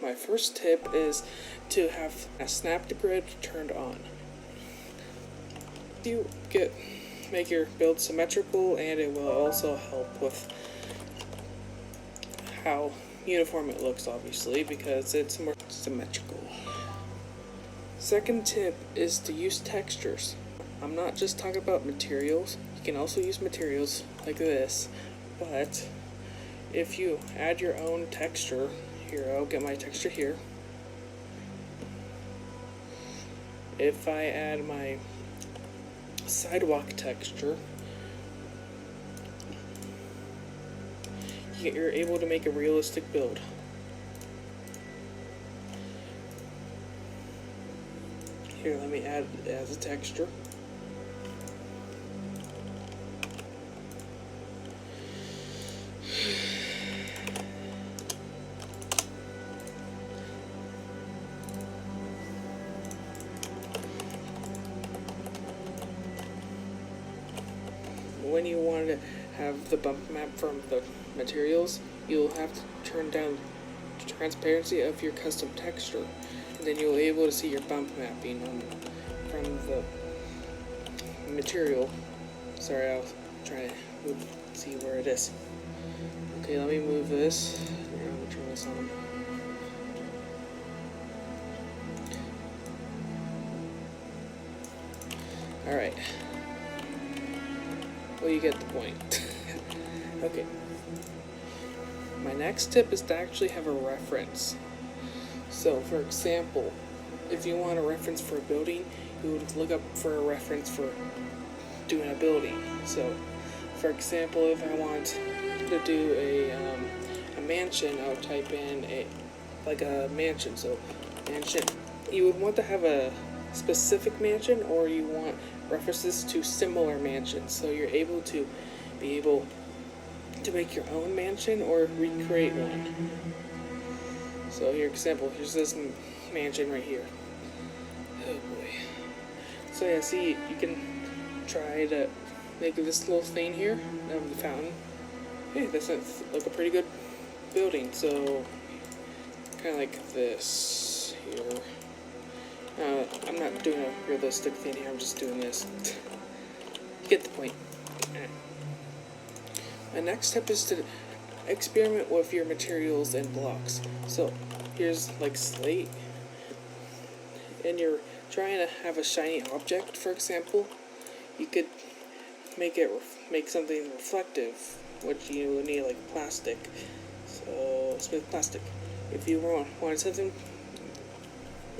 my first tip is to have a snap to grid turned on. You make your build symmetrical, and it will also help with how uniform it looks, obviously, because it's more symmetrical. Second tip is to use textures. I'm not just talking about materials. You can also use materials like this, but if you add your own texture, here, I'll get my texture here. If I add my sidewalk texture, you're able to make a realistic build. Here, let me add it as a texture. When you want to have the bump map from the materials, you'll have to turn down the transparency of your custom texture, and then you'll be able to see your bump mapping from the material. Sorry, I was trying to see where it is. Okay, let me move this. Here, let me turn this on. Alright. Well, you get the point. Okay. My next tip is to actually have a reference. So, for example, if you want a reference for a building, you would look up for a reference for doing a building. So, for example, if I want to do a mansion, I would type in a mansion. So, mansion. You would want to have a specific mansion, or you want references to similar mansions, so you're able to make your own mansion or recreate one. So here, example, here's this mansion right here. Oh boy. So yeah, see, you can try to make this little thing here of the fountain. Hey, that sounds like a pretty good building. So kind of like this here. I'm not doing a realistic thing here, I'm just doing this. You get the point. My next step is to experiment with your materials and blocks. So, here's like slate, and you're trying to have a shiny object, for example. You could make something reflective, which you would need like plastic. So, smooth plastic. If you want something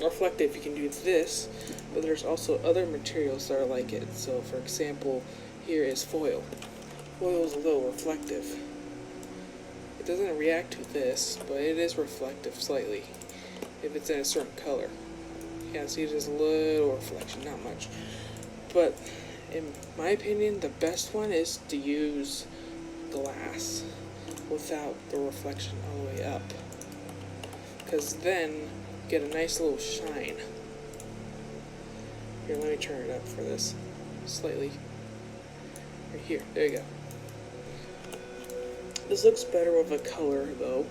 reflective, you can do this, but there's also other materials that are like it. So for example, here is foil. Foil is a little reflective. It doesn't react to this, but it is reflective slightly if it's in a certain color. Yeah, see, there's a little reflection, not much. But in my opinion, the best one is to use glass without the reflection all the way up, because then get a nice little shine. Here, let me turn it up for this slightly. Right here, there you go. This looks better with a color though,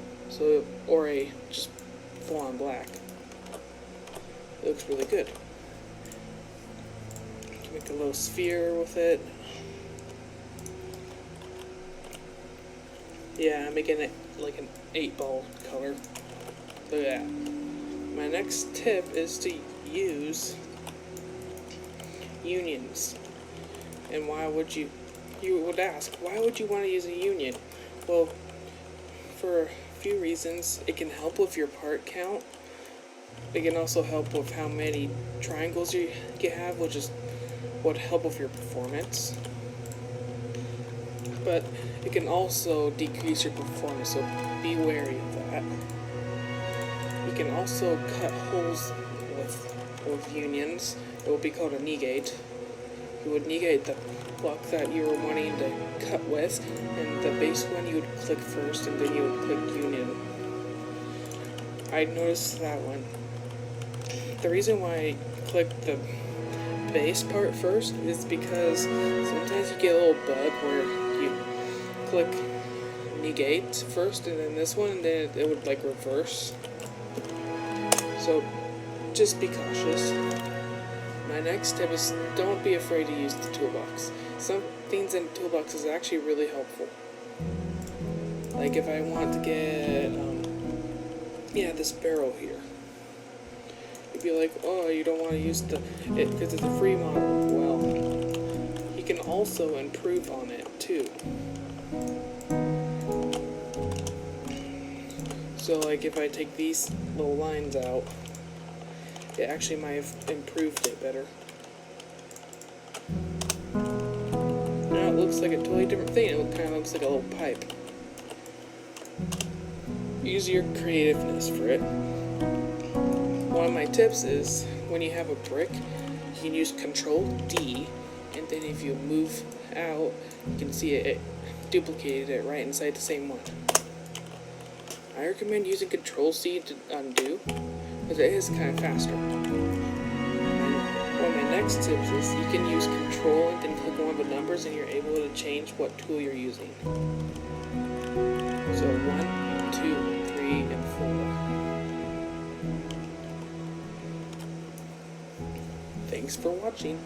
or a just full on black. It looks really good. Make a little sphere with it. Yeah, I'm making it like an 8-ball color. So yeah. My next tip is to use unions. And why would you would ask, why would you want to use a union? Well, for a few reasons. It can help with your part count. It can also help with how many triangles you have, which is what help with your performance. But it can also decrease your performance, so be wary of that. You can also cut holes with unions. It will be called a negate. You would negate the block that you were wanting to cut with, and the base one you would click first, and then you would click union. I noticed that one. The reason why I clicked the base part first is because sometimes you get a little bug where you click negate first and then this one, and then it would like reverse. So just be cautious. My next tip is don't be afraid to use the toolbox. Some things in the toolbox is actually really helpful. Like if I want to get, this barrel here. You'd be like, oh, you don't want to use it because it's a free model. Well, you can also improve on it too. So like if I take these little lines out, it actually might have improved it better. Now it looks like a totally different thing. It kind of looks like a little pipe. Use your creativeness for it. One of my tips is when you have a brick, you can use Control D, and then if you move out, you can see it duplicated it right inside the same one. I recommend using Control C to undo, because it is kind of faster. And one of my next tips is you can use Control and then click one of the numbers, and you're able to change what tool you're using. So 1, 2, 3, and 4. Thanks for watching.